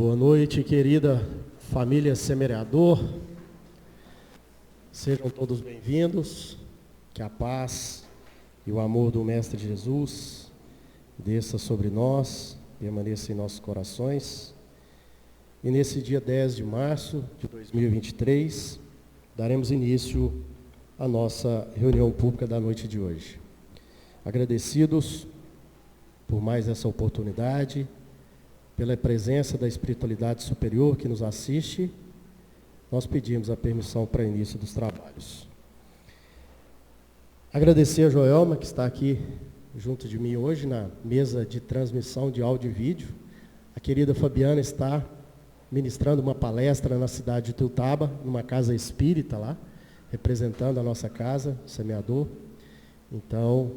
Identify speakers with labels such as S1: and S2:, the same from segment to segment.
S1: Boa noite, querida família Semeador. Sejam todos bem-vindos. Que a paz e o amor do Mestre Jesus desça sobre nós, permaneça em nossos corações. E nesse dia 10 de março de 2023, daremos início à nossa reunião pública da noite de hoje. Agradecidos por mais essa oportunidade, pela presença da espiritualidade superior que nos assiste, nós pedimos a permissão para o início dos trabalhos. Agradecer a Joelma, que está aqui junto de mim hoje na mesa de transmissão de áudio e vídeo. A querida Fabiana está ministrando uma palestra na cidade de Tuiutaba, numa casa espírita lá, representando a nossa casa, Semeador. Então,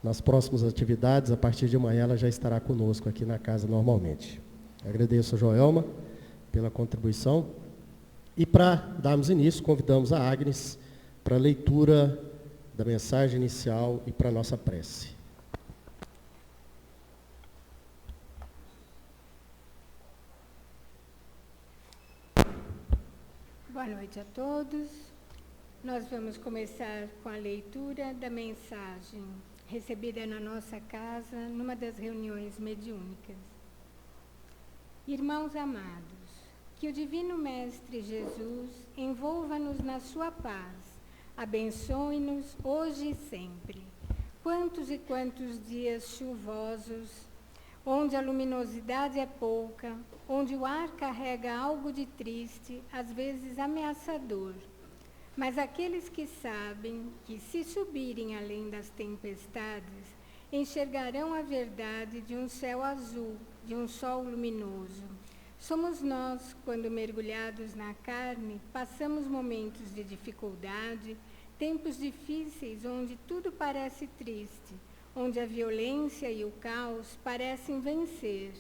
S1: nas próximas atividades, a partir de amanhã, ela já estará conosco aqui na casa normalmente. Agradeço a Joelma pela contribuição. E para darmos início, convidamos a Agnes para a leitura da mensagem inicial e para a nossa prece.
S2: Boa noite a todos. Nós vamos começar com a leitura da mensagem recebida na nossa casa, numa das reuniões mediúnicas. Irmãos amados, que o Divino Mestre Jesus envolva-nos na sua paz, abençoe-nos hoje e sempre. Quantos e quantos dias chuvosos, onde a luminosidade é pouca, onde o ar carrega algo de triste, às vezes ameaçador. Mas aqueles que sabem que, se subirem além das tempestades, enxergarão a verdade de um céu azul, de um sol luminoso. Somos nós, quando mergulhados na carne, passamos momentos de dificuldade, tempos difíceis onde tudo parece triste, onde a violência e o caos parecem vencer.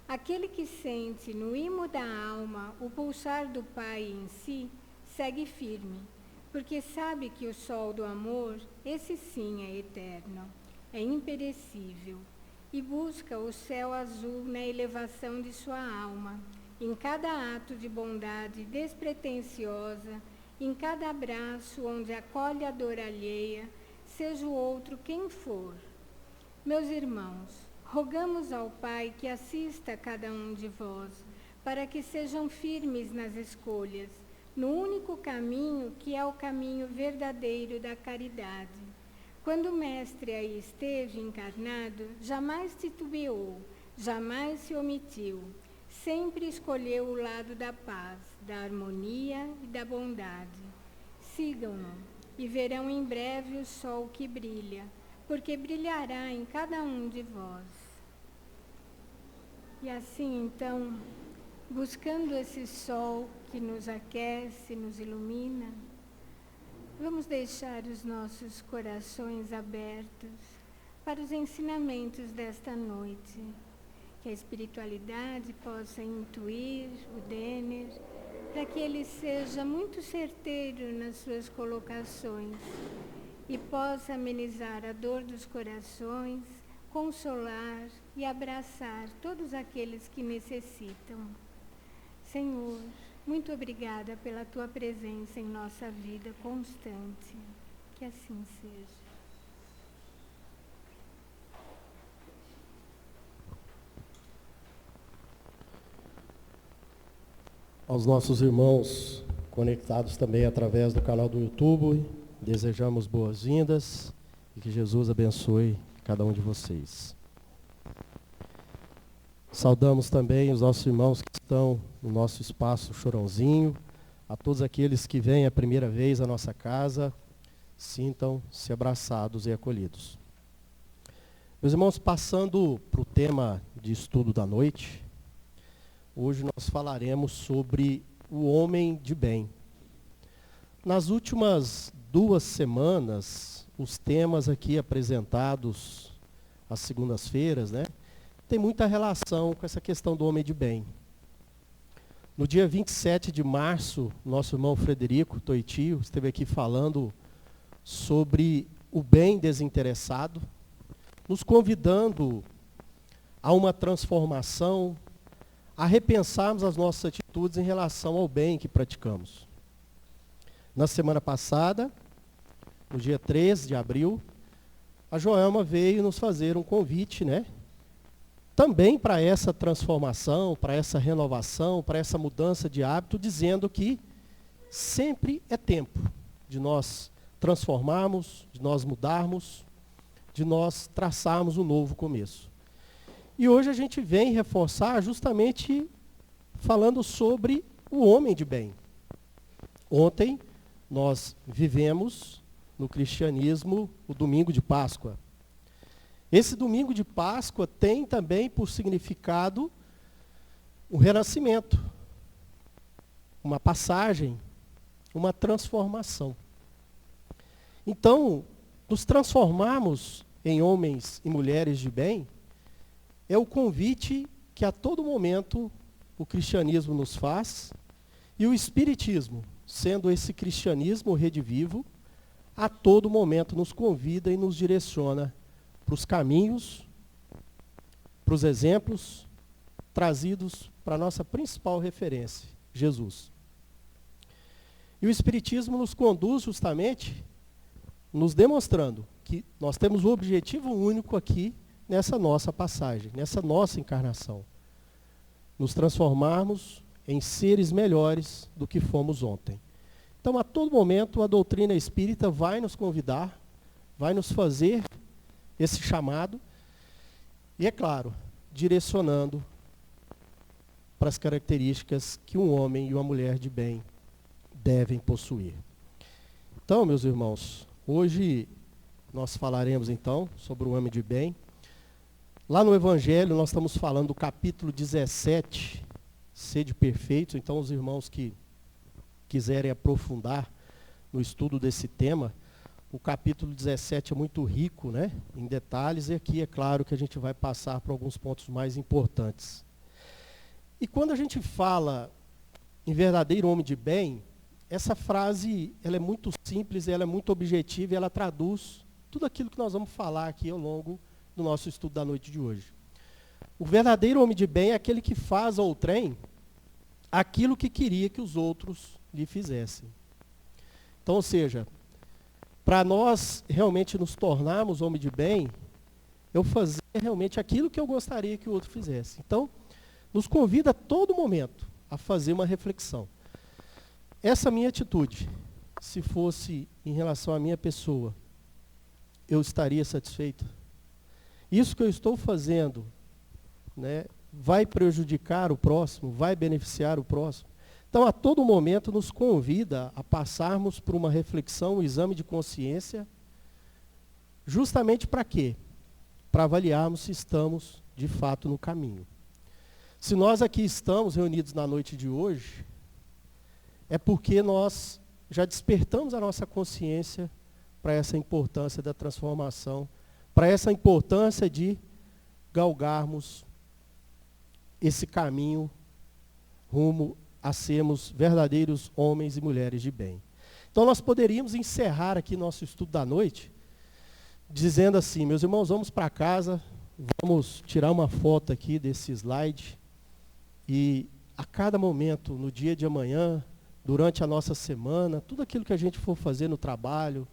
S2: Aquele que sente no imo da alma o pulsar do Pai em si, segue firme, porque sabe que o sol do amor, esse sim é eterno, é imperecível, e busca o céu azul na elevação de sua alma, em cada ato de bondade despretensiosa, em cada abraço onde acolhe a dor alheia, seja o outro quem for. Meus irmãos, rogamos ao Pai que assista cada um de vós, para que sejam firmes nas escolhas, no único caminho que é o caminho verdadeiro da caridade. Quando o Mestre aí esteve encarnado, jamais titubeou, jamais se omitiu, sempre escolheu o lado da paz, da harmonia e da bondade. Sigam-no e verão em breve o sol que brilha, porque brilhará em cada um de vós. E assim, então, buscando esse sol que nos aquece, nos ilumina, vamos deixar os nossos corações abertos para os ensinamentos desta noite, que a espiritualidade possa intuir o Denner, para que ele seja muito certeiro nas suas colocações e possa amenizar a dor dos corações, consolar e abraçar todos aqueles que necessitam. Senhor, muito obrigada pela tua presença em nossa vida constante. Que assim seja.
S1: Aos nossos irmãos conectados também através do canal do YouTube, desejamos boas-vindas e que Jesus abençoe cada um de vocês. Saudamos também os nossos irmãos que estão no nosso espaço Chorãozinho, a todos aqueles que vêm a primeira vez à nossa casa, sintam-se abraçados e acolhidos. Meus irmãos, passando para o tema de estudo da noite, hoje nós falaremos sobre o homem de bem. Nas últimas 2 semanas, os temas aqui apresentados às segundas-feiras, tem muita relação com essa questão do homem de bem. No dia 27 de março, nosso irmão Frederico Toitio esteve aqui falando sobre o bem nos convidando a uma transformação, a repensarmos as nossas atitudes em relação ao bem que praticamos. Na semana passada, no dia 13 de abril, a Joelma veio nos fazer um convite, né? Também para essa transformação, para essa renovação, para essa mudança de hábito, dizendo que sempre é tempo de nós transformarmos, de nós mudarmos, de nós traçarmos um novo começo. E hoje a gente vem reforçar justamente falando sobre o homem de bem. Ontem nós vivemos no cristianismo o domingo de Páscoa. Esse domingo de Páscoa tem também por significado o renascimento, uma passagem, uma transformação. Então, nos transformarmos em homens e mulheres de bem é o convite que a todo momento o cristianismo nos faz, e o espiritismo, sendo esse cristianismo redivivo, a todo momento nos convida e nos direciona para os caminhos, para os exemplos trazidos para a nossa principal referência, Jesus. E o Espiritismo nos conduz justamente, nos demonstrando que nós temos um objetivo único aqui nessa nossa passagem, nessa nossa encarnação. Nos transformarmos em seres melhores do que fomos ontem. Então, a todo momento, a doutrina espírita vai nos convidar, vai nos fazer esse chamado, e é claro, direcionando para as características que um homem e uma mulher de bem devem possuir. Então, meus irmãos, hoje nós falaremos então sobre o homem de bem. Lá no Evangelho nós estamos falando do capítulo 17, Sede Perfeitos. Então, os irmãos que quiserem aprofundar no estudo desse tema, o capítulo 17 é muito rico, né, em detalhes, e aqui é claro que a gente vai passar por alguns pontos mais importantes. E quando a gente fala em verdadeiro homem de bem, essa frase ela é muito simples, ela é muito objetiva e ela traduz tudo aquilo que nós vamos falar aqui ao longo do nosso estudo da noite de hoje. O verdadeiro homem de bem é aquele que faz ao outrem aquilo que queria que os outros lhe fizessem. Então, ou seja, para nós realmente nos tornarmos homem de bem, eu fazer realmente aquilo que eu gostaria que o outro fizesse. Então, nos convida a todo momento a fazer uma reflexão. Essa minha atitude, se fosse em relação à minha pessoa, eu estaria satisfeito? Isso que eu estou fazendo, né, vai prejudicar o próximo, vai beneficiar o próximo? Então, a todo momento, nos convida a passarmos por uma reflexão, um exame de consciência, justamente para quê? Para avaliarmos se estamos, de fato, no caminho. Se nós aqui estamos reunidos na noite de hoje, é porque nós já despertamos a nossa consciência para essa importância da transformação, para essa importância de galgarmos esse caminho rumo a sermos verdadeiros homens e mulheres de bem. Então nós poderíamos encerrar aqui nosso estudo da noite, dizendo assim, meus irmãos, vamos para casa, vamos tirar uma foto aqui desse slide, e a cada momento, no dia de amanhã, durante a nossa semana, tudo aquilo que a gente for fazer no trabalho,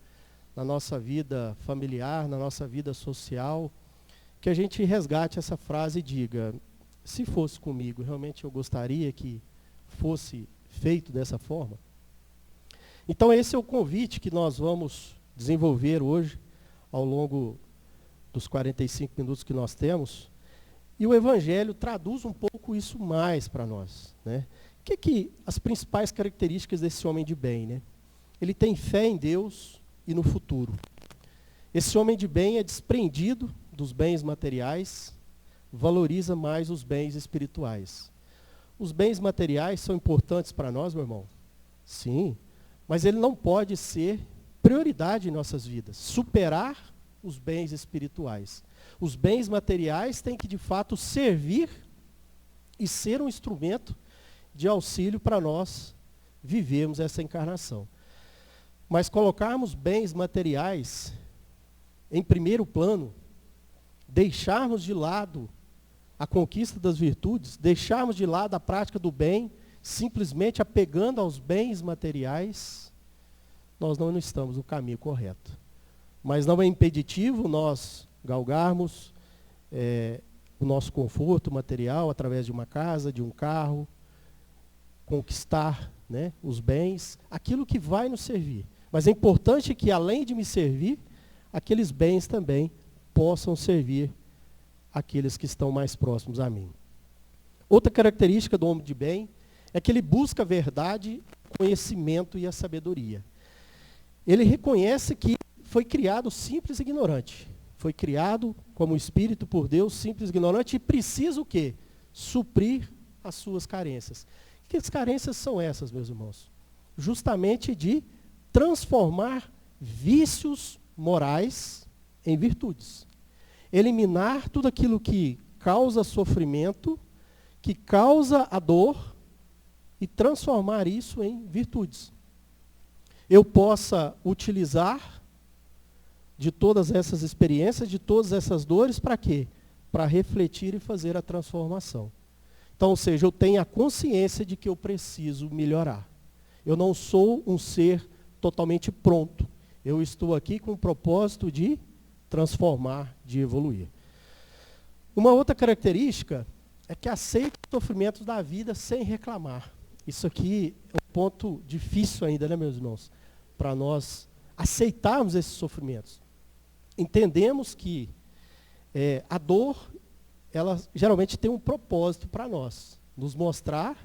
S1: na nossa vida familiar, na nossa vida social, que a gente resgate essa frase e diga, se fosse comigo, realmente eu gostaria que fosse feito dessa forma? Então esse é o convite que nós vamos desenvolver hoje, ao longo dos 45 minutos que nós temos, e o Evangelho traduz um pouco isso mais para nós, né? O que as principais características desse homem de bem, né? Ele tem fé em Deus e no futuro. Esse homem de bem é desprendido dos bens materiais, valoriza mais os bens espirituais. Os bens materiais são importantes para nós, meu irmão? Sim, mas ele não pode ser prioridade em nossas vidas, superar os bens espirituais. Os bens materiais têm que, de fato, servir e ser um instrumento de auxílio para nós vivermos essa encarnação. Mas colocarmos bens materiais em primeiro plano, deixarmos de lado a conquista das virtudes, deixarmos de lado a prática do bem, simplesmente apegando aos bens materiais, nós não estamos no caminho correto. Mas não é impeditivo nós galgarmos o nosso conforto material através de uma casa, de um carro, conquistar, né, os bens, aquilo que vai nos servir. Mas é importante que, além de me servir, aqueles bens também possam servir aqueles que estão mais próximos a mim. Outra característica do homem de bem é que ele busca a verdade, o conhecimento e a sabedoria. Ele reconhece que foi criado simples e ignorante. Foi criado como espírito por Deus, simples e ignorante, e precisa o quê? Suprir as suas carências. Que carências são essas, meus irmãos? Justamente de transformar vícios morais em virtudes. Eliminar tudo aquilo que causa sofrimento, que causa a dor, e transformar isso em virtudes. Eu possa utilizar de todas essas experiências, de todas essas dores, para quê? Para refletir e fazer a transformação. Então, ou seja, eu tenho a consciência de que eu preciso melhorar. Eu não sou um ser totalmente pronto. Eu estou aqui com o propósito de transformar, de evoluir. Uma outra característica é que aceita os sofrimentos da vida sem reclamar. Isso aqui é um ponto difícil ainda, né, meus irmãos? Para nós aceitarmos esses sofrimentos. Entendemos que a dor, ela geralmente tem um propósito para nós. Nos mostrar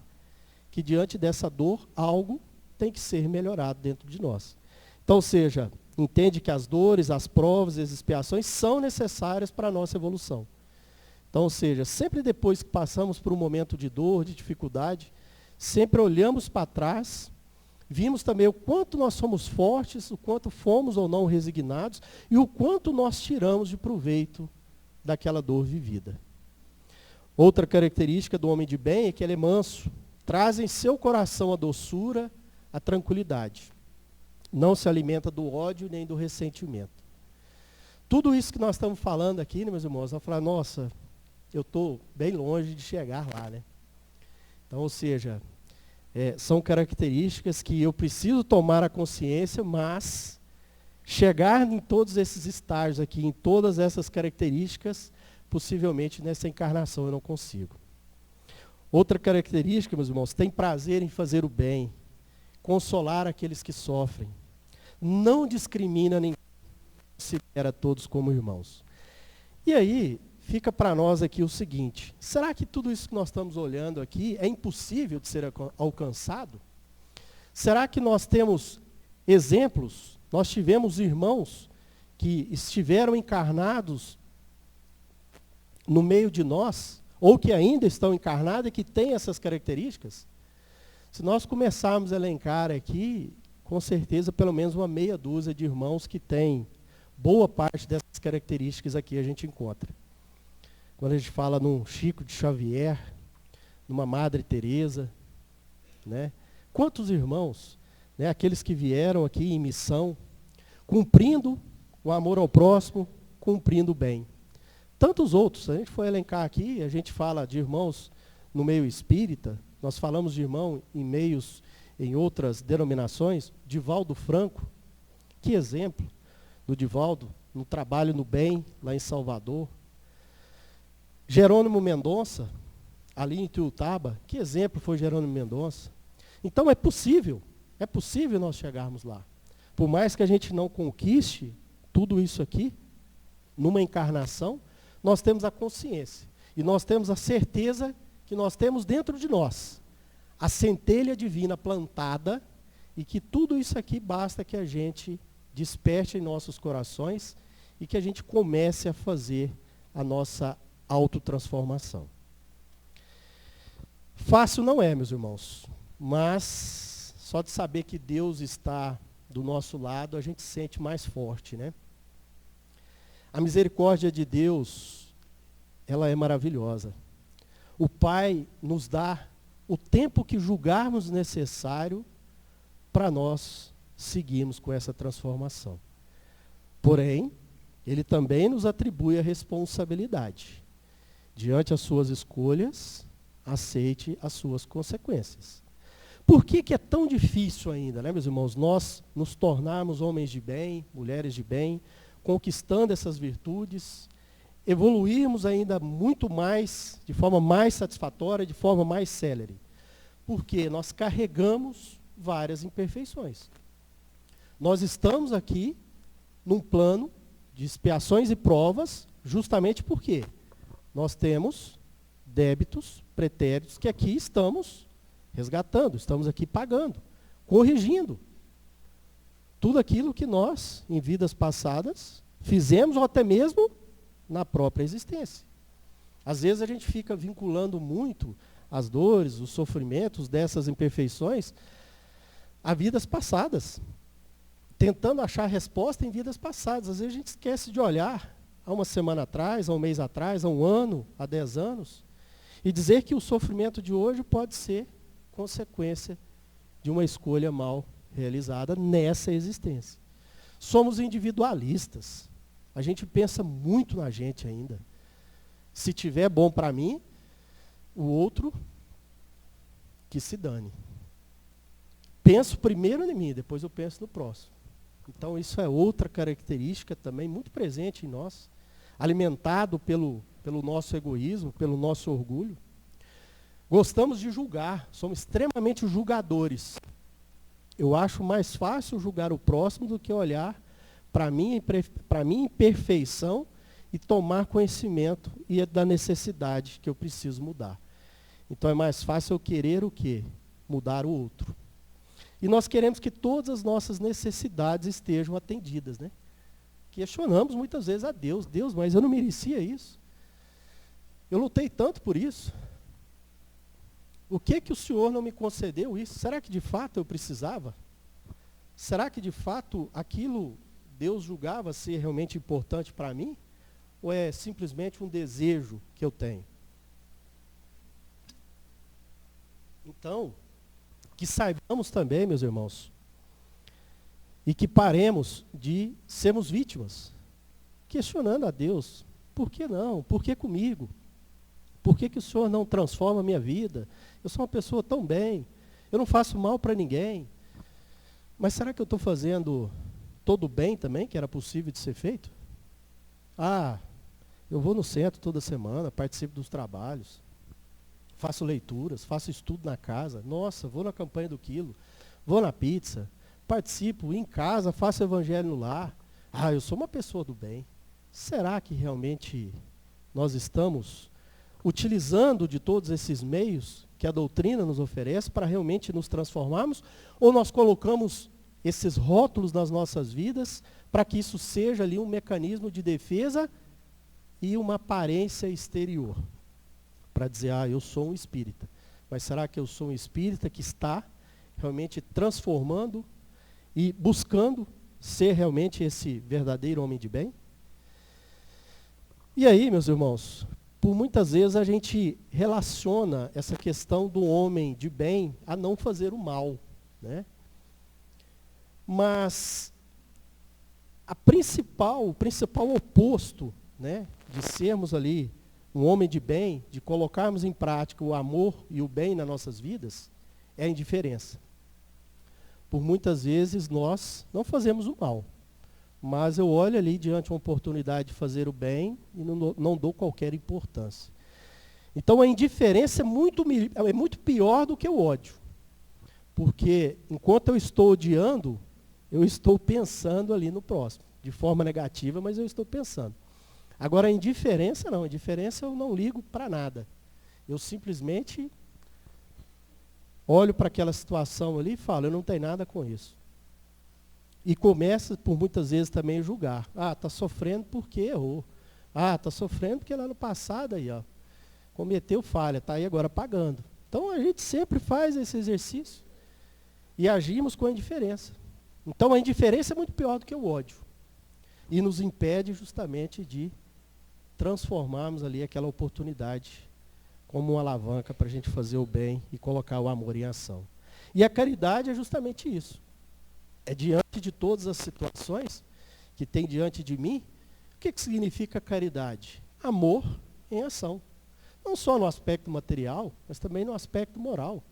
S1: que diante dessa dor, algo tem que ser melhorado dentro de nós. Então, ou seja, entende que as dores, as provas e as expiações são necessárias para a nossa evolução. Então, ou seja, sempre depois que passamos por um momento de dor, de dificuldade, sempre olhamos para trás, vimos também o quanto nós somos fortes, o quanto fomos ou não resignados e o quanto nós tiramos de proveito daquela dor vivida. Outra característica do homem de bem é que ele é manso, traz em seu coração a doçura, a tranquilidade. Não se alimenta do ódio nem do ressentimento. Tudo isso que nós estamos falando aqui, né, meus irmãos, vão falar, nossa, eu estou bem longe de chegar lá, né? Então, ou seja, são características que eu preciso tomar a consciência, mas chegar em todos esses estágios aqui, em todas essas características, possivelmente nessa encarnação eu não consigo. Outra característica, meus irmãos, tem prazer em fazer o bem, consolar aqueles que sofrem, não discrimina ninguém, considera todos como irmãos. E aí, fica para nós aqui o seguinte, será que tudo isso que nós estamos olhando aqui é impossível de ser alcançado? Será que nós temos exemplos, nós tivemos irmãos que estiveram encarnados no meio de nós, ou que ainda estão encarnados e que têm essas características? Se nós começarmos a elencar aqui, com certeza pelo menos uma meia dúzia de irmãos que têm boa parte dessas características aqui a gente encontra. Quando a gente fala num Chico de Xavier, numa Madre Teresa, né? Quantos irmãos, né, aqueles que vieram aqui em missão, cumprindo o amor ao próximo, cumprindo o bem. Tantos outros, se a gente for elencar aqui, a gente fala de irmãos no meio espírita, nós falamos de irmão em meios, em outras denominações, Divaldo Franco, que exemplo do Divaldo, no trabalho no bem, lá em Salvador. Jerônimo Mendonça, ali em Tuiutaba, que exemplo foi Jerônimo Mendonça? Então é possível nós chegarmos lá. Por mais que a gente não conquiste tudo isso aqui, numa encarnação, nós temos a consciência. E nós temos a certeza que nós temos dentro de nós a centelha divina plantada e que tudo isso aqui basta que a gente desperte em nossos corações e que a gente comece a fazer a nossa autotransformação. Fácil não é, meus irmãos, mas só de saber que Deus está do nosso lado, a gente sente mais forte, né? A misericórdia de Deus, ela é maravilhosa. O Pai nos dá o tempo que julgarmos necessário para nós seguirmos com essa transformação. Porém, Ele também nos atribui a responsabilidade Diante das suas escolhas, aceite as suas consequências. Por que é tão difícil ainda, né, meus irmãos, nós nos tornarmos homens de bem, mulheres de bem, conquistando essas virtudes, evoluirmos ainda muito mais, de forma mais satisfatória, de forma mais célere? Porque nós carregamos várias imperfeições. Nós estamos aqui num plano de expiações e provas, justamente porque nós temos débitos, pretéritos, que aqui estamos resgatando, estamos aqui pagando, corrigindo. Tudo aquilo que nós, em vidas passadas, fizemos ou até mesmo na própria existência. Às vezes a gente fica vinculando muito as dores, os sofrimentos dessas imperfeições a vidas passadas, tentando achar resposta em vidas passadas. Às vezes a gente esquece de olhar há uma semana atrás, há um mês atrás, há um ano, há 10 anos, e dizer que o sofrimento de hoje pode ser consequência de uma escolha mal realizada nessa existência. Somos individualistas. A gente pensa muito na gente ainda. Se tiver bom para mim, o outro que se dane. Penso primeiro em mim, depois eu penso no próximo. Então isso é outra característica também muito presente em nós, alimentado pelo nosso egoísmo, pelo nosso orgulho. Gostamos de julgar, somos extremamente julgadores. Eu acho mais fácil julgar o próximo do que olhar para a minha imperfeição e tomar conhecimento e da necessidade que eu preciso mudar. Então é mais fácil eu querer o quê? Mudar o outro. E nós queremos que todas as nossas necessidades estejam atendidas, né? Questionamos muitas vezes a Deus. Deus, mas eu não merecia isso. Eu lutei tanto por isso. O que o Senhor não me concedeu isso? Será que de fato eu precisava? Será que de fato aquilo Deus julgava ser realmente importante para mim? Ou é simplesmente um desejo que eu tenho? Então, que saibamos também, meus irmãos, e que paremos de sermos vítimas, questionando a Deus, por que não? Por que comigo? Por que o Senhor não transforma a minha vida? Eu sou uma pessoa tão bem, eu não faço mal para ninguém, mas será que eu estou fazendo todo o bem também, que era possível de ser feito? Eu vou no centro toda semana, participo dos trabalhos, faço leituras, faço estudo na casa, nossa, vou na campanha do quilo, vou na pizza, participo em casa, faço evangelho no lar. Eu sou uma pessoa do bem. Será que realmente nós estamos utilizando de todos esses meios que a doutrina nos oferece para realmente nos transformarmos? Ou nós colocamos esses rótulos nas nossas vidas para que isso seja ali um mecanismo de defesa e uma aparência exterior? Para dizer, eu sou um espírita. Mas será que eu sou um espírita que está realmente transformando e buscando ser realmente esse verdadeiro homem de bem? E aí, meus irmãos, por muitas vezes a gente relaciona essa questão do homem de bem a não fazer o mal, né? Mas o principal oposto, né, de sermos ali um homem de bem, de colocarmos em prática o amor e o bem nas nossas vidas, é a indiferença. Por muitas vezes nós não fazemos o mal, mas eu olho ali diante de uma oportunidade de fazer o bem e não dou qualquer importância. Então a indiferença é muito pior do que o ódio. Porque enquanto eu estou odiando, eu estou pensando ali no próximo, de forma negativa, mas eu estou pensando. Agora a indiferença não, a indiferença eu não ligo para nada. Eu simplesmente olho para aquela situação ali e falo, eu não tenho nada com isso. E começa, por muitas vezes, também a julgar. Está sofrendo porque errou. Está sofrendo porque lá no passado aí, cometeu falha, está aí agora pagando. Então a gente sempre faz esse exercício e agimos com a indiferença. Então a indiferença é muito pior do que o ódio. E nos impede justamente de transformarmos ali aquela oportunidade como uma alavanca para a gente fazer o bem e colocar o amor em ação. E a caridade é justamente isso. É diante de todas as situações que tem diante de mim, o que significa caridade? Amor em ação. Não só no aspecto material, mas também no aspecto moral.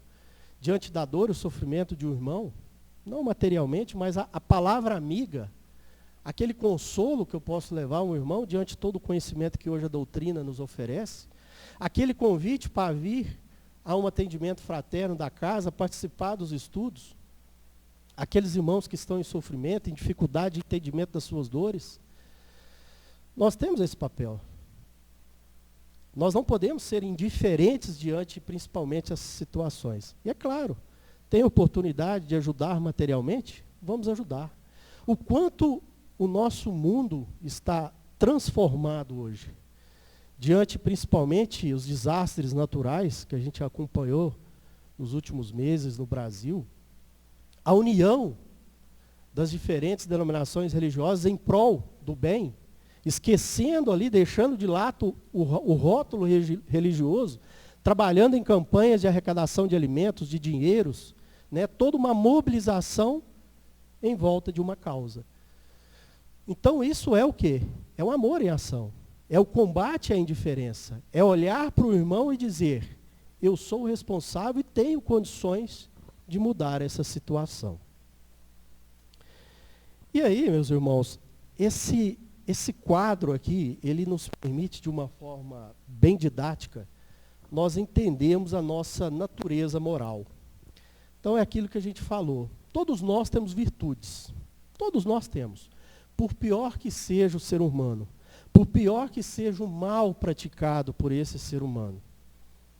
S1: Diante da dor e o sofrimento de um irmão, não materialmente, mas a palavra amiga, aquele consolo que eu posso levar a um irmão diante de todo o conhecimento que hoje a doutrina nos oferece, aquele convite para vir a um atendimento fraterno da casa, participar dos estudos, aqueles irmãos que estão em sofrimento, em dificuldade de entendimento das suas dores, nós temos esse papel. Nós não podemos ser indiferentes diante, principalmente, essas situações. E é claro, tem oportunidade de ajudar materialmente? Vamos ajudar. O quanto o nosso mundo está transformado hoje, diante, principalmente, os desastres naturais que a gente acompanhou nos últimos meses no Brasil, a união das diferentes denominações religiosas em prol do bem, esquecendo ali, deixando de lado o rótulo religioso, trabalhando em campanhas de arrecadação de alimentos, de dinheiros, né, toda uma mobilização em volta de uma causa. Então isso é o quê? É o amor em ação. É o combate à indiferença. É olhar para o irmão e dizer, eu sou o responsável e tenho condições de mudar essa situação. E aí, meus irmãos, esse quadro aqui, ele nos permite, de uma forma bem didática, nós entendemos a nossa natureza moral. Então é aquilo que a gente falou. Todos nós temos virtudes. Todos nós temos. Por pior que seja o ser humano, por pior que seja o mal praticado por esse ser humano,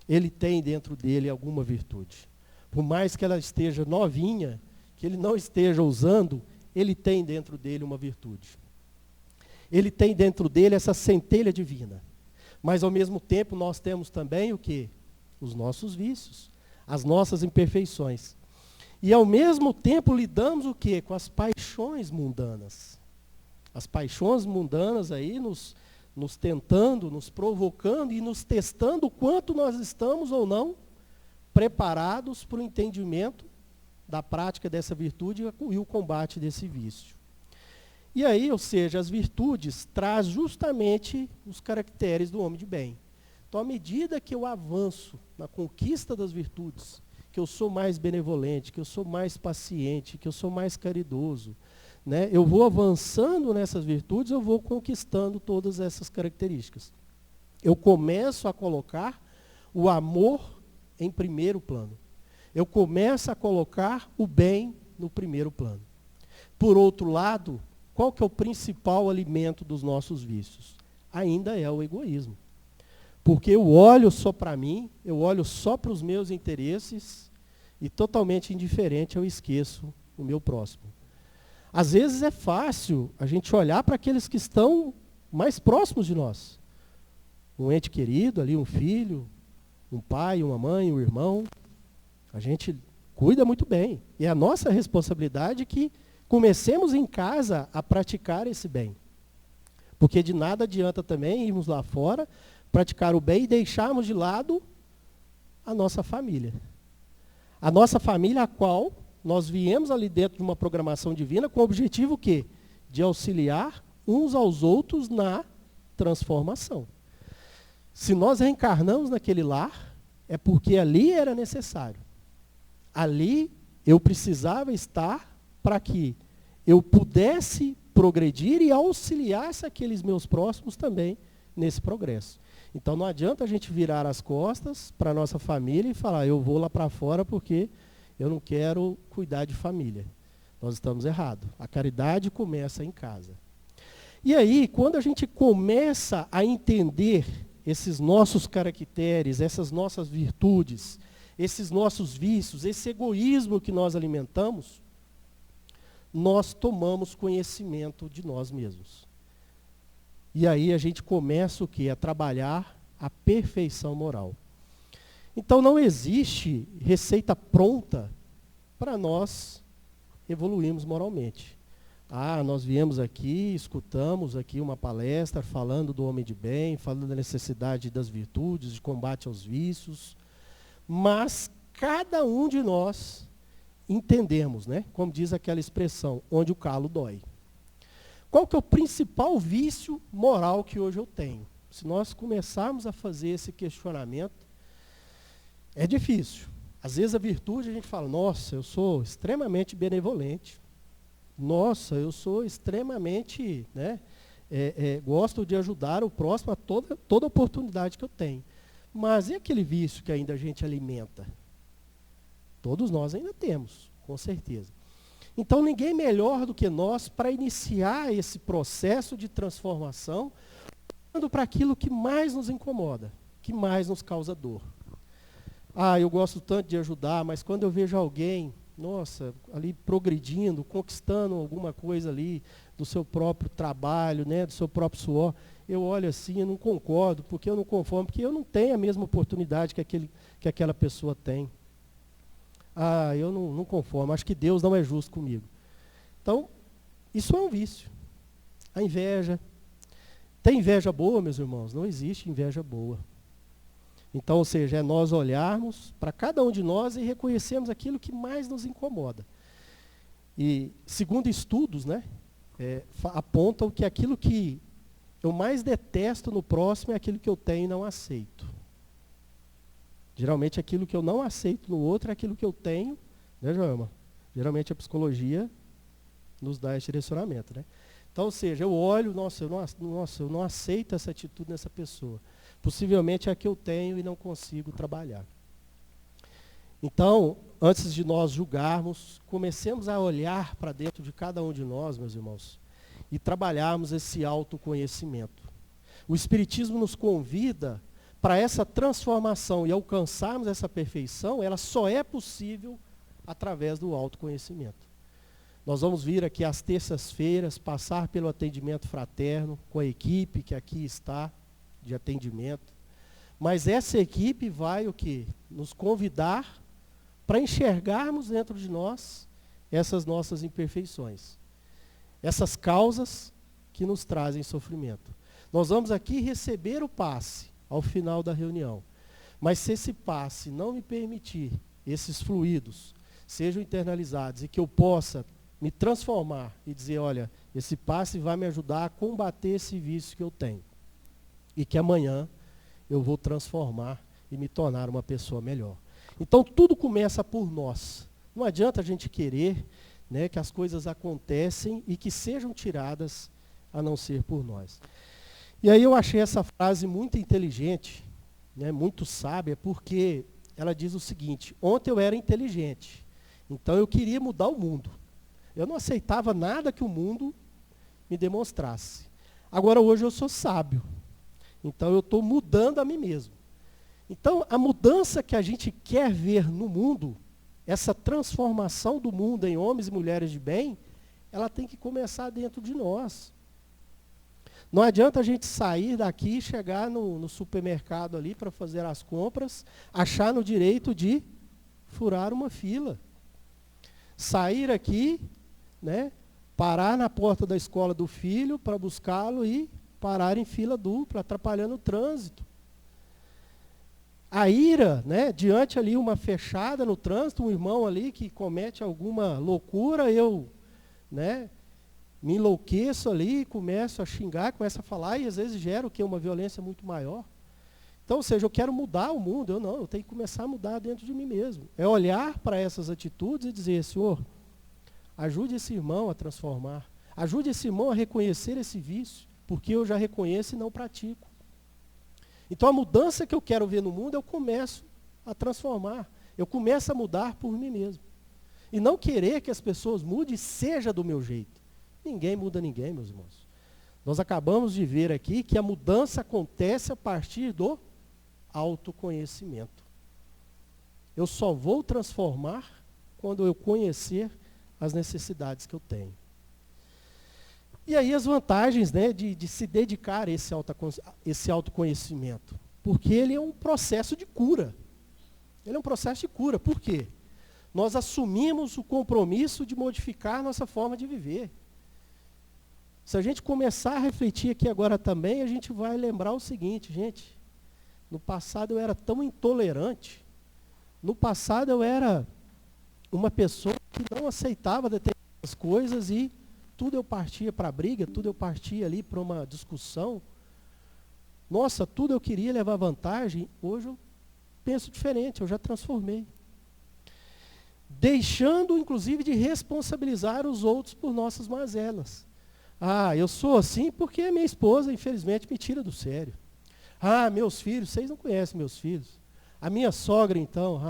S1: ele tem dentro dele alguma virtude. Por mais que ela esteja novinha, que ele não esteja usando, ele tem dentro dele uma virtude. Ele tem dentro dele essa centelha divina. Mas, ao mesmo tempo, nós temos também o quê? Os nossos vícios, as nossas imperfeições. E, ao mesmo tempo, lidamos o quê? Com as paixões mundanas. As paixões mundanas aí nos tentando, nos provocando e nos testando o quanto nós estamos ou não preparados para o entendimento da prática dessa virtude e o combate desse vício. E aí, ou seja, as virtudes trazem justamente os caracteres do homem de bem. Então, à medida que eu avanço na conquista das virtudes, que eu sou mais benevolente, que eu sou mais paciente, que eu sou mais caridoso, né, eu vou avançando nessas virtudes, eu vou conquistando todas essas características. Eu começo a colocar o amor em primeiro plano. Eu começo a colocar o bem no primeiro plano. Por outro lado, qual que é o principal alimento dos nossos vícios? Ainda é o egoísmo. Porque eu olho só para mim, eu olho só para os meus interesses e totalmente indiferente eu esqueço o meu próximo. Às vezes é fácil a gente olhar para aqueles que estão mais próximos de nós. Um ente querido ali, um filho, um pai, uma mãe, um irmão. A gente cuida muito bem. E é a nossa responsabilidade que comecemos em casa a praticar esse bem. Porque de nada adianta também irmos lá fora, praticar o bem e deixarmos de lado a nossa família. A nossa família, a qual nós viemos ali dentro de uma programação divina com o objetivo o quê? De auxiliar uns aos outros na transformação. Se nós reencarnamos naquele lar, é porque ali era necessário. Ali eu precisava estar para que eu pudesse progredir e auxiliasse aqueles meus próximos também nesse progresso. Então não adianta a gente virar as costas para a nossa família e falar, eu vou lá para fora porque eu não quero cuidar de família. Nós estamos errados. A caridade começa em casa. E aí, quando a gente começa a entender esses nossos caracteres, essas nossas virtudes, esses nossos vícios, esse egoísmo que nós alimentamos, nós tomamos conhecimento de nós mesmos. E aí a gente começa o quê? A trabalhar a perfeição moral. Então não existe receita pronta para nós evoluirmos moralmente. Nós viemos aqui, escutamos aqui uma palestra falando do homem de bem, falando da necessidade das virtudes, de combate aos vícios, mas cada um de nós entendemos, né? Como diz aquela expressão, onde o calo dói. Qual que é o principal vício moral que hoje eu tenho? se nós começarmos a fazer esse questionamento, é difícil. Às vezes a virtude a gente fala, nossa, eu sou extremamente benevolente. Nossa, eu sou extremamente, né, gosto de ajudar o próximo a toda oportunidade que eu tenho. Mas e aquele vício que ainda a gente alimenta? Todos nós ainda temos, com certeza. Então ninguém melhor do que nós para iniciar esse processo de transformação, olhando para aquilo que mais nos incomoda, que mais nos causa dor. Ah, eu gosto tanto de ajudar, mas quando eu vejo alguém, nossa, ali progredindo, conquistando alguma coisa ali do seu próprio trabalho, né, do seu próprio suor, eu olho assim, eu não concordo, porque eu não conformo, porque eu não tenho a mesma oportunidade que aquela pessoa tem. Ah, eu não conformo, acho que Deus não é justo comigo. Então, isso é um vício. A inveja. Tem inveja boa, meus irmãos? Não existe inveja boa. Então, ou seja, é nós olharmos para cada um de nós e reconhecermos aquilo que mais nos incomoda. E, segundo estudos, né, apontam que aquilo que eu mais detesto no próximo é aquilo que eu tenho e não aceito. Geralmente aquilo que eu não aceito no outro é aquilo que eu tenho, né, Joelma? Geralmente a psicologia nos dá esse direcionamento, né? Então, ou seja, eu olho, eu não aceito essa atitude nessa pessoa. Possivelmente é a que eu tenho e não consigo trabalhar. Então, antes de nós julgarmos, comecemos a olhar para dentro de cada um de nós, meus irmãos, e trabalharmos esse autoconhecimento. O Espiritismo nos convida para essa transformação e alcançarmos essa perfeição, ela só é possível através do autoconhecimento. Nós vamos vir aqui às terças-feiras, passar pelo atendimento fraterno, com a equipe que aqui está, de atendimento. Mas essa equipe vai o quê? Nos convidar para enxergarmos dentro de nós essas nossas imperfeições. Essas causas que nos trazem sofrimento. Nós vamos aqui receber o passe ao final da reunião. Mas se esse passe não me permitir, esses fluidos sejam internalizados e que eu possa me transformar e dizer, olha, esse passe vai me ajudar a combater esse vício que eu tenho. E que amanhã eu vou transformar e me tornar uma pessoa melhor. Então tudo começa por nós. Não adianta a gente querer, né, que as coisas acontecem e que sejam tiradas a não ser por nós. E aí eu achei essa frase muito inteligente, né, muito sábia, porque ela diz o seguinte, ontem eu era inteligente, então eu queria mudar o mundo. Eu não aceitava nada que o mundo me demonstrasse. Agora hoje eu sou sábio, então eu estou mudando a mim mesmo. Então a mudança que a gente quer ver no mundo, essa transformação do mundo em homens e mulheres de bem, ela tem que começar dentro de nós. Não adianta a gente sair daqui, chegar no supermercado ali para fazer as compras, achar no direito de furar uma fila. Sair aqui, né, parar na porta da escola do filho para buscá-lo e parar em fila dupla, atrapalhando o trânsito. A ira, né, diante ali uma fechada no trânsito, um irmão ali que comete alguma loucura, eu, né, me enlouqueço ali, começo a xingar, começo a falar e às vezes gera o quê? Uma violência muito maior. Então, ou seja, eu quero mudar o mundo, eu tenho que começar a mudar dentro de mim mesmo. É olhar para essas atitudes e dizer, Senhor, ajude esse irmão a transformar, ajude esse irmão a reconhecer esse vício, porque eu já reconheço e não pratico. Então a mudança que eu quero ver no mundo, eu começo a transformar, eu começo a mudar por mim mesmo. E não querer que as pessoas mudem, seja do meu jeito. Ninguém muda ninguém, meus irmãos. Nós acabamos de ver aqui que a mudança acontece a partir do autoconhecimento. Eu só vou transformar quando eu conhecer as necessidades que eu tenho. E aí as vantagens, né, de se dedicar a esse autoconhecimento. Porque ele é um processo de cura. Ele é um processo de cura. Por quê? Nós assumimos o compromisso de modificar nossa forma de viver. Se a gente começar a refletir aqui agora também, a gente vai lembrar o seguinte, gente. No passado eu era tão intolerante. No passado eu era uma pessoa que não aceitava determinadas coisas e tudo eu partia para a briga, tudo eu partia ali para uma discussão. Nossa, tudo eu queria levar vantagem, hoje eu penso diferente, eu já transformei. Deixando, inclusive, de responsabilizar os outros por nossas mazelas. Ah, eu sou assim porque minha esposa, infelizmente, me tira do sério. Ah, meus filhos, vocês não conhecem meus filhos. A minha sogra, então,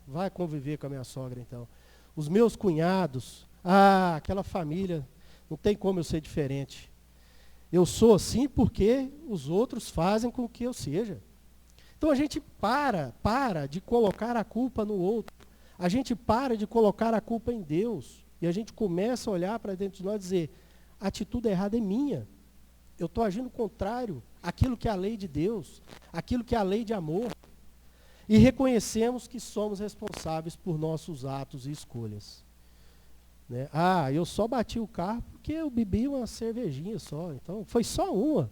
S1: vai conviver com a minha sogra, então. Os meus cunhados, aquela família, não tem como eu ser diferente. Eu sou assim porque os outros fazem com que eu seja. Então a gente para de colocar a culpa no outro. A gente para de colocar a culpa em Deus. E a gente começa a olhar para dentro de nós e dizer, a atitude errada é minha. Eu estou agindo contrário àquilo que é a lei de Deus, àquilo que é a lei de amor. E reconhecemos que somos responsáveis por nossos atos e escolhas. Né? Eu só bati o carro porque eu bebi uma cervejinha só. Então, foi só uma.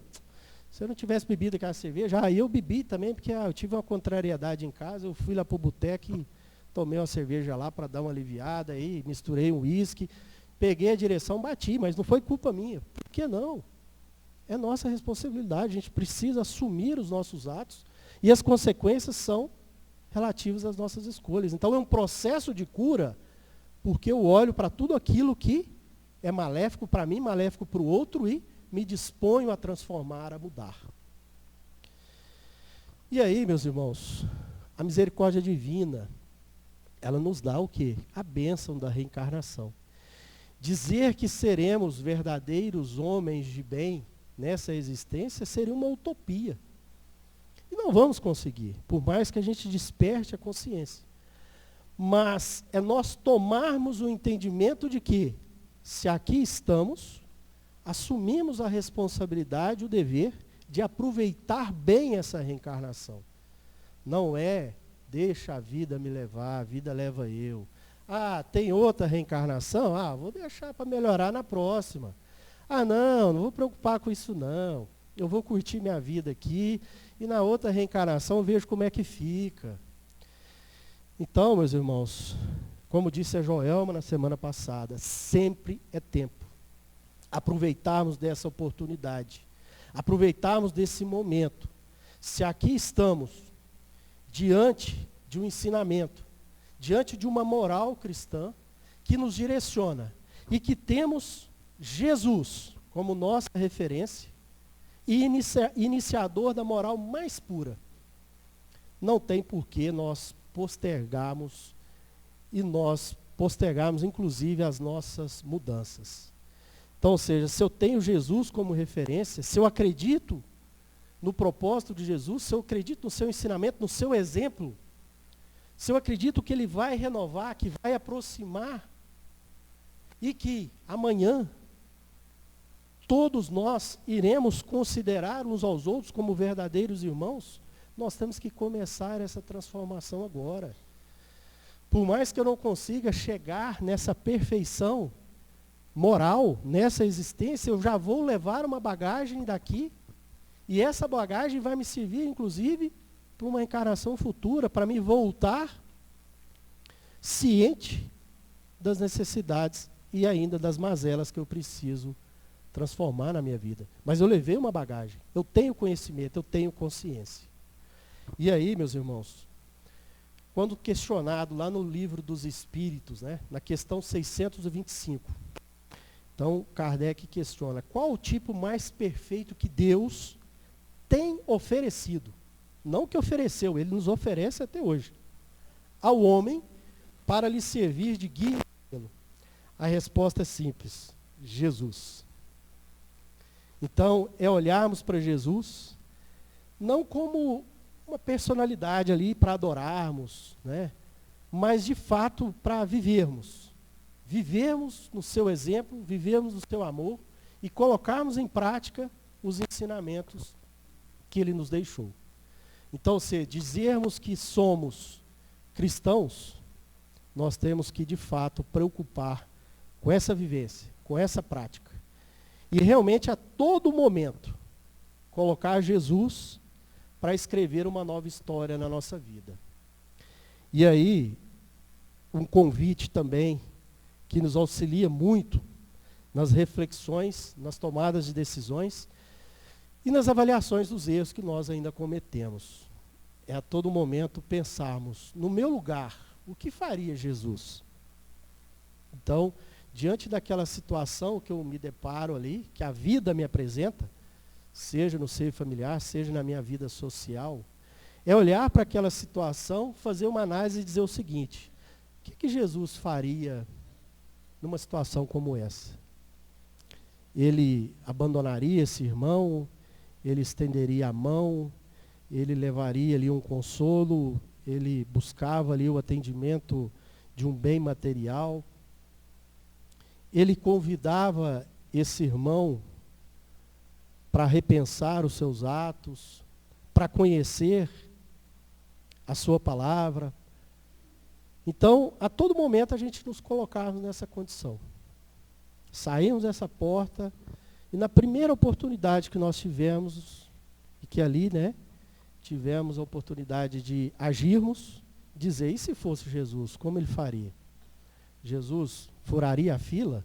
S1: Se eu não tivesse bebido aquela cerveja, eu bebi também porque eu tive uma contrariedade em casa. Eu fui lá para o boteco e tomei uma cerveja lá para dar uma aliviada. Aí, misturei um uísque, peguei a direção, bati, mas não foi culpa minha. Por que não? É nossa responsabilidade. A gente precisa assumir os nossos atos e as consequências são relativas às nossas escolhas. Então, é um processo de cura porque eu olho para tudo aquilo que é maléfico para mim, maléfico para o outro e me disponho a transformar, a mudar. E aí, meus irmãos, a misericórdia divina, ela nos dá o quê? A bênção da reencarnação. Dizer que seremos verdadeiros homens de bem nessa existência seria uma utopia. E não vamos conseguir, por mais que a gente desperte a consciência. Mas é nós tomarmos o entendimento de que, se aqui estamos, assumimos a responsabilidade, o dever de aproveitar bem essa reencarnação. Não é, deixa a vida me levar, a vida leva eu. Tem outra reencarnação? Vou deixar para melhorar na próxima. Não vou preocupar com isso não. Eu vou curtir minha vida aqui e na outra reencarnação eu vejo como é que fica. Então, meus irmãos, como disse a Joelma na semana passada, sempre é tempo. Aproveitarmos dessa oportunidade, aproveitarmos desse momento. Se aqui estamos diante de um ensinamento, diante de uma moral cristã que nos direciona e que temos Jesus como nossa referência e iniciador da moral mais pura, não tem por que nós postergarmos inclusive as nossas mudanças. Então, ou seja, se eu tenho Jesus como referência, se eu acredito no propósito de Jesus, se eu acredito no seu ensinamento, no seu exemplo, se eu acredito que ele vai renovar, que vai aproximar, e que amanhã todos nós iremos considerar uns aos outros como verdadeiros irmãos, nós temos que começar essa transformação agora. Por mais que eu não consiga chegar nessa perfeição moral, nessa existência, eu já vou levar uma bagagem daqui, e essa bagagem vai me servir, inclusive, para uma encarnação futura, para me voltar ciente das necessidades e ainda das mazelas que eu preciso transformar na minha vida. Mas eu levei uma bagagem, eu tenho conhecimento, eu tenho consciência. E aí, meus irmãos, quando questionado lá no livro dos Espíritos, né, na questão 625, então Kardec questiona, qual o tipo mais perfeito que Deus tem oferecido? Não que ofereceu, ele nos oferece até hoje, ao homem para lhe servir de guia e modelo. A resposta é simples, Jesus. Então, é olharmos para Jesus, não como uma personalidade ali para adorarmos, né? Mas de fato para vivermos. Vivermos no seu exemplo, vivermos no seu amor e colocarmos em prática os ensinamentos que ele nos deixou. Então, se dizermos que somos cristãos, nós temos que de fato preocupar com essa vivência, com essa prática. E realmente a todo momento colocar Jesus para escrever uma nova história na nossa vida. E aí, um convite também que nos auxilia muito nas reflexões, nas tomadas de decisões, E nas avaliações dos erros que nós ainda cometemos. É a todo momento pensarmos, no meu lugar, o que faria Jesus? Então, diante daquela situação que eu me deparo ali, que a vida me apresenta, seja no seio familiar, seja na minha vida social, é olhar para aquela situação, fazer uma análise e dizer o seguinte: o que Jesus faria numa situação como essa? Ele abandonaria esse irmão? Ele estenderia a mão? Ele levaria ali um consolo? Ele buscava ali o atendimento de um bem material? Ele convidava esse irmão para repensar os seus atos, para conhecer a sua palavra. Então, a todo momento a gente nos colocarmos nessa condição. Saímos dessa porta e na primeira oportunidade que nós tivemos, e que ali, tivemos a oportunidade de agirmos, dizer, e se fosse Jesus, como ele faria? Jesus furaria a fila?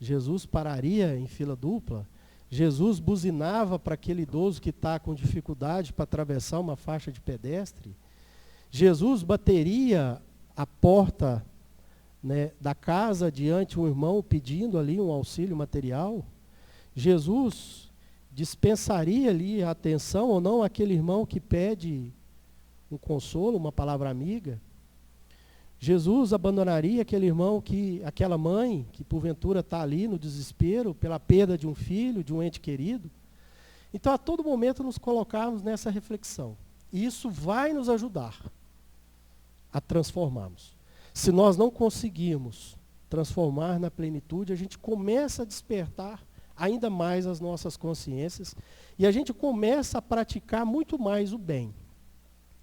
S1: Jesus pararia em fila dupla? Jesus buzinava para aquele idoso que está com dificuldade para atravessar uma faixa de pedestre? Jesus bateria a porta da casa diante um irmão pedindo ali um auxílio material? Jesus dispensaria ali a atenção ou não àquele irmão que pede um consolo, uma palavra amiga? Jesus abandonaria aquele irmão, aquela mãe que porventura está ali no desespero pela perda de um filho, de um ente querido? Então, a todo momento nos colocarmos nessa reflexão. E isso vai nos ajudar a transformarmos. Se nós não conseguirmos transformar na plenitude, a gente começa a despertar ainda mais as nossas consciências e a gente começa a praticar muito mais o bem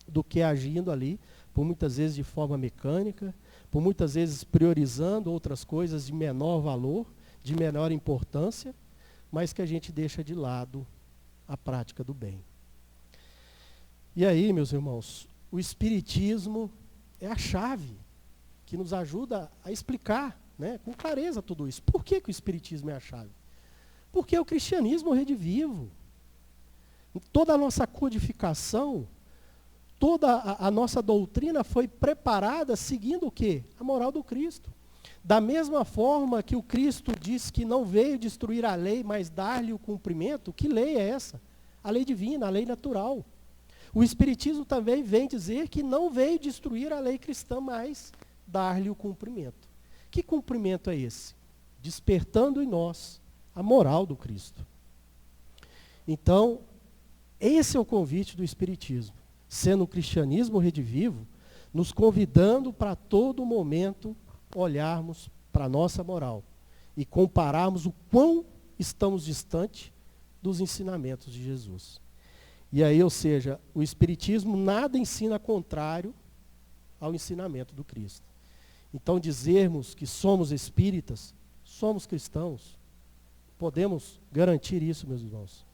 S1: do que agindo ali, por muitas vezes de forma mecânica, por muitas vezes priorizando outras coisas de menor valor, de menor importância, mas que a gente deixa de lado a prática do bem. E aí, meus irmãos, o Espiritismo é a chave que nos ajuda a explicar, com clareza tudo isso. Por que o Espiritismo é a chave? Porque o cristianismo redivivo. Toda a nossa codificação, toda a nossa doutrina foi preparada seguindo o quê? A moral do Cristo. Da mesma forma que o Cristo disse que não veio destruir a lei, mas dar-lhe o cumprimento, que lei é essa? A lei divina, a lei natural. O Espiritismo também vem dizer que não veio destruir a lei cristã, mas dar-lhe o cumprimento. Que cumprimento é esse? Despertando em nós a moral do Cristo. Então, esse é o convite do Espiritismo, sendo o cristianismo redivivo, nos convidando para todo momento olharmos para a nossa moral e compararmos o quão estamos distante dos ensinamentos de Jesus. E aí, ou seja, o Espiritismo nada ensina contrário ao ensinamento do Cristo. Então, dizermos que somos espíritas, somos cristãos, podemos garantir isso, meus irmãos.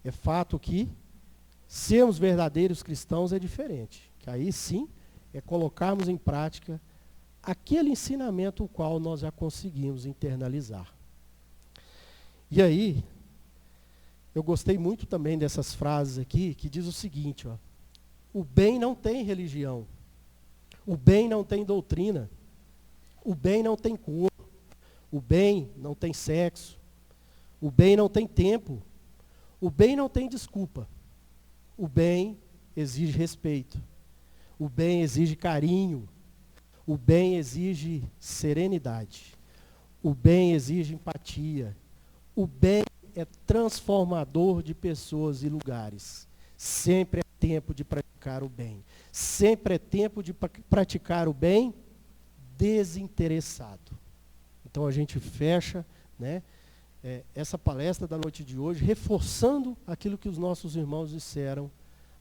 S1: É fato que sermos verdadeiros cristãos é diferente. Que aí sim é colocarmos em prática aquele ensinamento o qual nós já conseguimos internalizar. E aí, eu gostei muito também dessas frases aqui, que diz o seguinte, o bem não tem religião, o bem não tem doutrina, o bem não tem cor, o bem não tem sexo, o bem não tem tempo, o bem não tem desculpa. O bem exige respeito, o bem exige carinho, o bem exige serenidade, o bem exige empatia, o bem é transformador de pessoas e lugares. Sempre é tempo de praticar o bem. Sempre é tempo de praticar o bem desinteressado. Então a gente fecha, essa palestra da noite de hoje, reforçando aquilo que os nossos irmãos disseram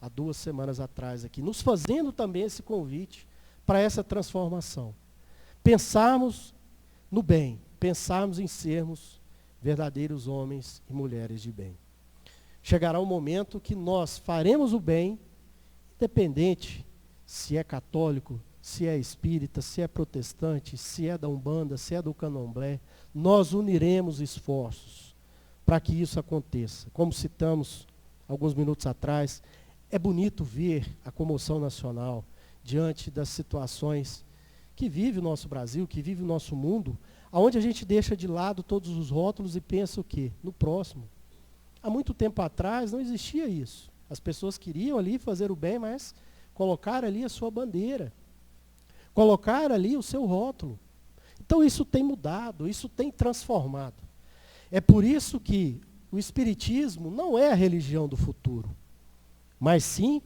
S1: há 2 semanas atrás aqui, nos fazendo também esse convite para essa transformação. Pensarmos no bem, pensarmos em sermos verdadeiros homens e mulheres de bem. Chegará um momento que nós faremos o bem, independente se é católico, se é espírita, se é protestante, se é da Umbanda, se é do Candomblé, nós uniremos esforços para que isso aconteça. Como citamos alguns minutos atrás. É bonito ver a comoção nacional diante das situações que vive o nosso Brasil, que vive o nosso mundo, aonde a gente deixa de lado todos os rótulos e pensa o quê? No próximo. Há muito tempo atrás não existia isso. As pessoas queriam ali fazer o bem, mas colocar ali a sua bandeira, colocar ali o seu rótulo. Então isso tem mudado, isso tem transformado. É por isso que o Espiritismo não é a religião do futuro, mas sim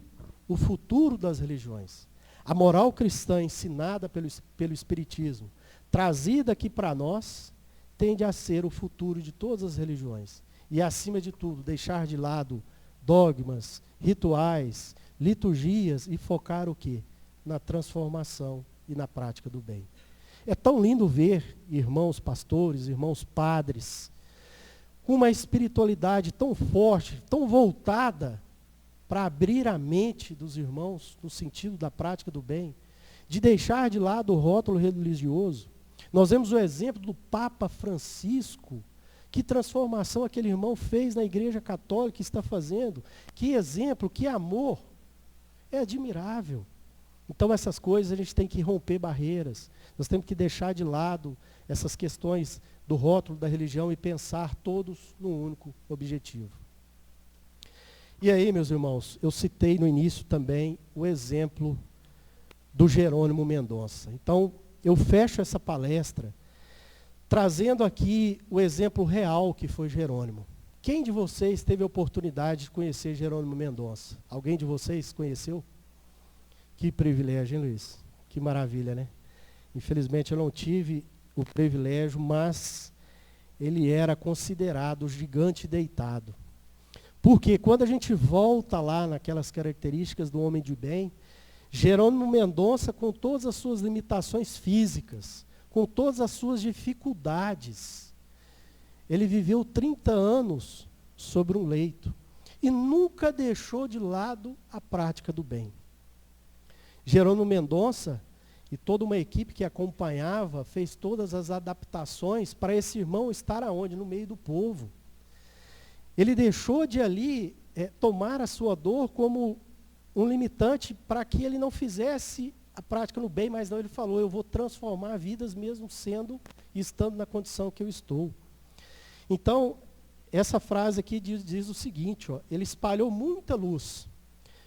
S1: o futuro das religiões. A moral cristã ensinada pelo Espiritismo, trazida aqui para nós, tende a ser o futuro de todas as religiões. E, acima de tudo, deixar de lado dogmas, rituais, liturgias e focar o quê? Na transformação e na prática do bem. É tão lindo ver irmãos pastores, irmãos padres, com uma espiritualidade tão forte, tão voltada para abrir a mente dos irmãos no sentido da prática do bem, de deixar de lado o rótulo religioso. Nós vemos o exemplo do Papa Francisco, que transformação aquele irmão fez na Igreja Católica, que está fazendo, que exemplo, que amor, é admirável. Então essas coisas a gente tem que romper barreiras, nós temos que deixar de lado essas questões do rótulo da religião e pensar todos num único objetivo. E aí, meus irmãos, eu citei no início também o exemplo do Jerônimo Mendonça. Então, eu fecho essa palestra trazendo aqui o exemplo real que foi Jerônimo. Quem de vocês teve a oportunidade de conhecer Jerônimo Mendonça? Alguém de vocês conheceu? Que privilégio, hein, Luiz? Que maravilha, né? Infelizmente eu não tive o privilégio, mas ele era considerado o gigante deitado. Porque quando a gente volta lá naquelas características do homem de bem, Jerônimo Mendonça, com todas as suas limitações físicas, com todas as suas dificuldades, ele viveu 30 anos sobre um leito e nunca deixou de lado a prática do bem. Jerônimo Mendonça e toda uma equipe que acompanhava fez todas as adaptações para esse irmão estar aonde? No meio do povo. Ele deixou de ali tomar a sua dor como um limitante para que ele não fizesse a prática no bem, mas não, ele falou, eu vou transformar vidas mesmo sendo e estando na condição que eu estou. Então, essa frase aqui diz o seguinte, ó, ele espalhou muita luz,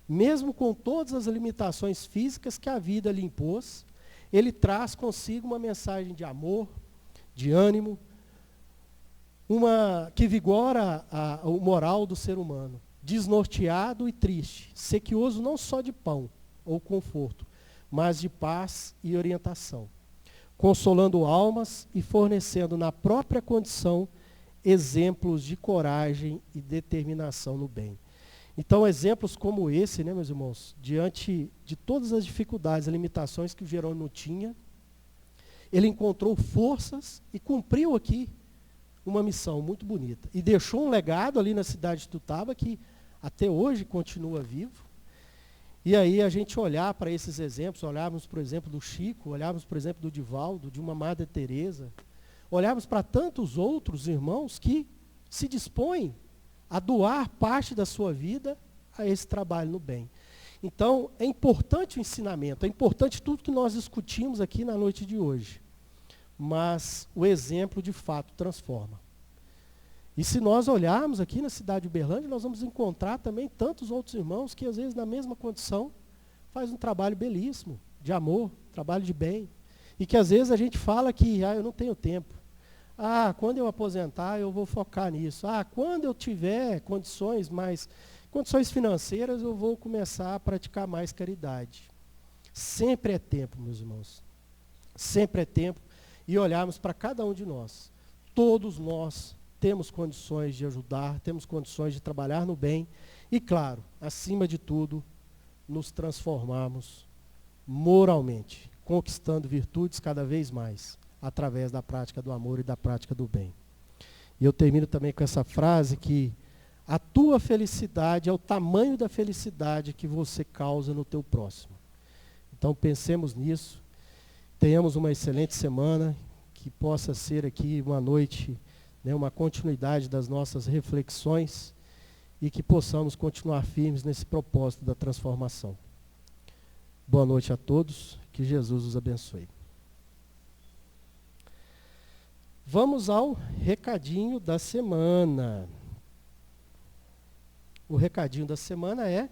S1: mesmo com todas as limitações físicas que a vida lhe impôs, ele traz consigo uma mensagem de amor, de ânimo, que vigora o moral do ser humano, desnorteado e triste, sequioso não só de pão ou conforto, mas de paz e orientação, consolando almas e fornecendo na própria condição exemplos de coragem e determinação no bem. Então, exemplos como esse, né, meus irmãos, diante de todas as dificuldades e limitações que o Jerônimo tinha, ele encontrou forças e cumpriu aqui uma missão muito bonita. E deixou um legado ali na cidade de Tutaba que até hoje continua vivo. E aí a gente olhar para esses exemplos, olharmos, por exemplo, do Chico, olharmos, por exemplo, do Divaldo, de uma Madre Teresa, olharmos para tantos outros irmãos que se dispõem a doar parte da sua vida a esse trabalho no bem. Então, é importante o ensinamento, é importante tudo que nós discutimos aqui na noite de hoje. Mas o exemplo, de fato, transforma. E se nós olharmos aqui na cidade de Uberlândia, nós vamos encontrar também tantos outros irmãos que, às vezes, na mesma condição, faz um trabalho belíssimo, de amor, trabalho de bem. E que, às vezes, a gente fala que, eu não tenho tempo. Quando eu aposentar, eu vou focar nisso. Quando eu tiver condições financeiras, eu vou começar a praticar mais caridade. Sempre é tempo, meus irmãos. Sempre é tempo. E olharmos para cada um de nós. Todos nós temos condições de ajudar, temos condições de trabalhar no bem. E, claro, acima de tudo, nos transformarmos moralmente, conquistando virtudes cada vez mais, através da prática do amor e da prática do bem. E eu termino também com essa frase que a tua felicidade é o tamanho da felicidade que você causa no teu próximo. Então pensemos nisso, tenhamos uma excelente semana, que possa ser aqui uma noite, né, uma continuidade das nossas reflexões e que possamos continuar firmes nesse propósito da transformação. Boa noite a todos, que Jesus os abençoe. Vamos ao recadinho da semana. O recadinho da semana é,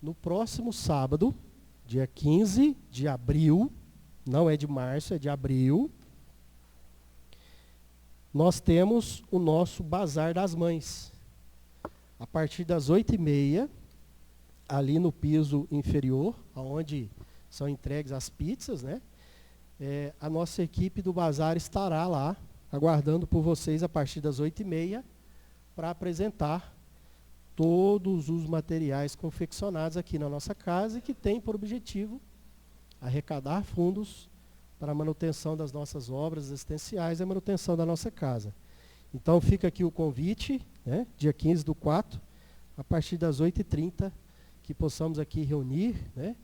S1: no próximo sábado, dia 15 de abril, não é de março, é de abril, nós temos o nosso Bazar das Mães. A partir das 8h30, ali no piso inferior, onde são entregues as pizzas, né? A nossa equipe do Bazar estará lá, aguardando por vocês a partir das 8h30, para apresentar todos os materiais confeccionados aqui na nossa casa e que tem por objetivo arrecadar fundos para a manutenção das nossas obras existenciais e a manutenção da nossa casa. Então fica aqui o convite, né, dia 15/4, a partir das 8h30, que possamos aqui reunir, né,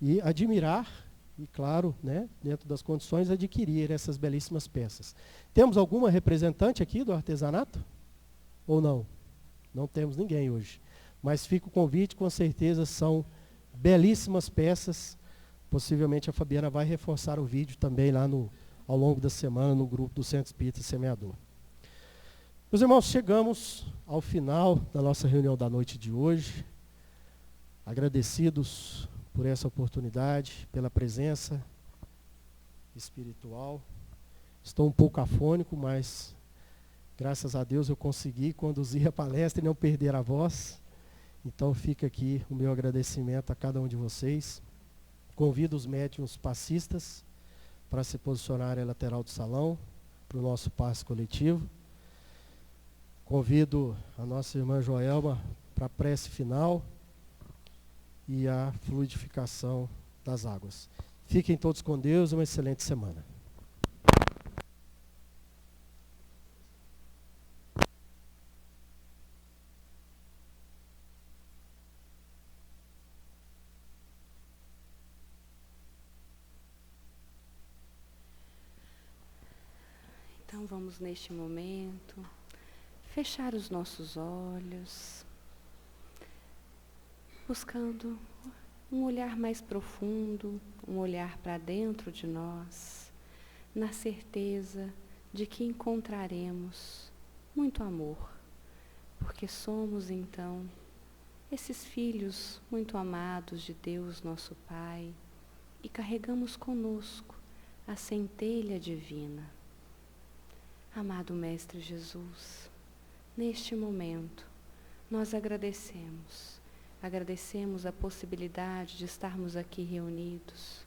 S1: e admirar, e claro, né, dentro das condições, adquirir essas belíssimas peças. Temos alguma representante aqui do artesanato? Ou não? Não temos ninguém hoje. Mas fica o convite, com certeza são belíssimas peças. Possivelmente a Fabiana vai reforçar o vídeo também lá ao longo da semana no grupo do Centro Espírita Semeador. Meus irmãos, chegamos ao final da nossa reunião da noite de hoje. Agradecidos por essa oportunidade, pela presença espiritual. Estou um pouco afônico, mas graças a Deus eu consegui conduzir a palestra e não perder a voz. Então fica aqui o meu agradecimento a cada um de vocês. Convido os médiuns passistas para se posicionarem à lateral do salão, para o nosso passe coletivo. Convido a nossa irmã Joelma para a prece final e a fluidificação das águas. Fiquem todos com Deus e uma excelente semana.
S3: Então vamos neste momento fechar os nossos olhos, buscando um olhar mais profundo, um olhar para dentro de nós, na certeza de que encontraremos muito amor, porque somos então esses filhos muito amados de Deus, nosso Pai, e carregamos conosco a centelha divina. Amado Mestre Jesus, neste momento, nós agradecemos a possibilidade de estarmos aqui reunidos,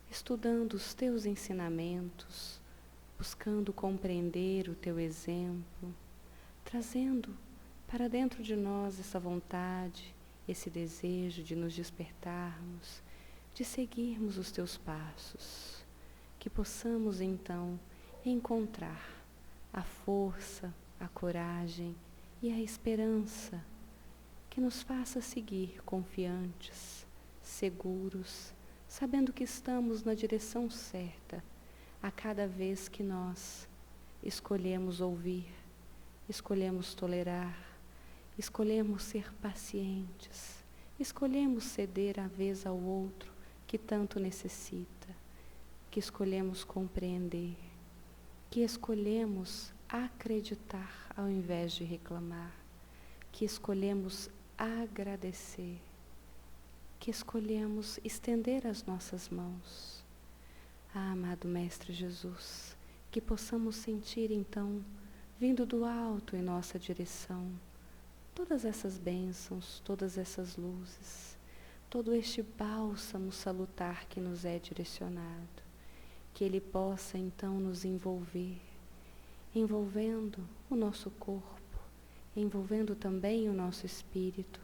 S3: estudando os Teus ensinamentos, buscando compreender o Teu exemplo, trazendo para dentro de nós essa vontade, esse desejo de nos despertarmos, de seguirmos os Teus passos, que possamos então encontrar a força, a coragem e a esperança que nos faça seguir confiantes, seguros, sabendo que estamos na direção certa a cada vez que nós escolhemos ouvir, escolhemos tolerar, escolhemos ser pacientes, escolhemos ceder a vez ao outro que tanto necessita, que escolhemos compreender, que escolhemos acreditar ao invés de reclamar, que escolhemos agradecer, que escolhemos estender as nossas mãos. Amado Mestre Jesus, que possamos sentir então, vindo do alto em nossa direção, todas essas bênçãos, todas essas luzes, todo este bálsamo salutar que nos é direcionado, que ele possa então nos envolver, envolvendo o nosso corpo, envolvendo também o nosso espírito,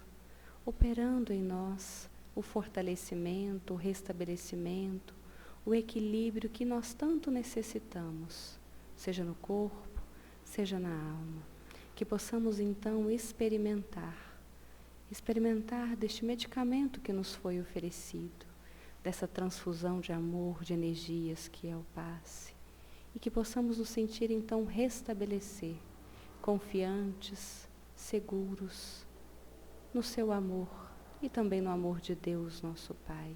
S3: operando em nós o fortalecimento, o restabelecimento, o equilíbrio que nós tanto necessitamos, seja no corpo, seja na alma. Que possamos então experimentar deste medicamento que nos foi oferecido, dessa transfusão de amor, de energias que é o passe, e que possamos nos sentir então restabelecer, confiantes, seguros no seu amor e também no amor de Deus, nosso Pai.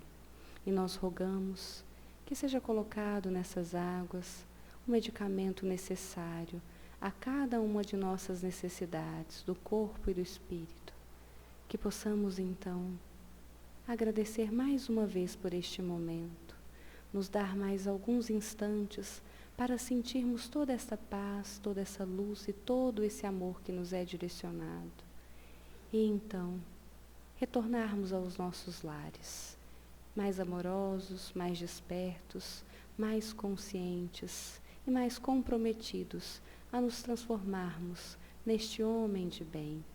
S3: E nós rogamos que seja colocado nessas águas o medicamento necessário a cada uma de nossas necessidades, do corpo e do espírito. Que possamos, então, agradecer mais uma vez por este momento, nos dar mais alguns instantes para sentirmos toda essa paz, toda essa luz e todo esse amor que nos é direcionado. E então, retornarmos aos nossos lares, mais amorosos, mais despertos, mais conscientes e mais comprometidos a nos transformarmos neste homem de bem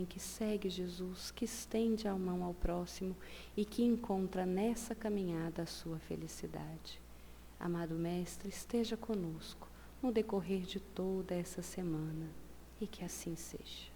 S3: que segue Jesus, que estende a mão ao próximo e que encontra nessa caminhada a sua felicidade. Amado Mestre, esteja conosco no decorrer de toda essa semana e que assim seja.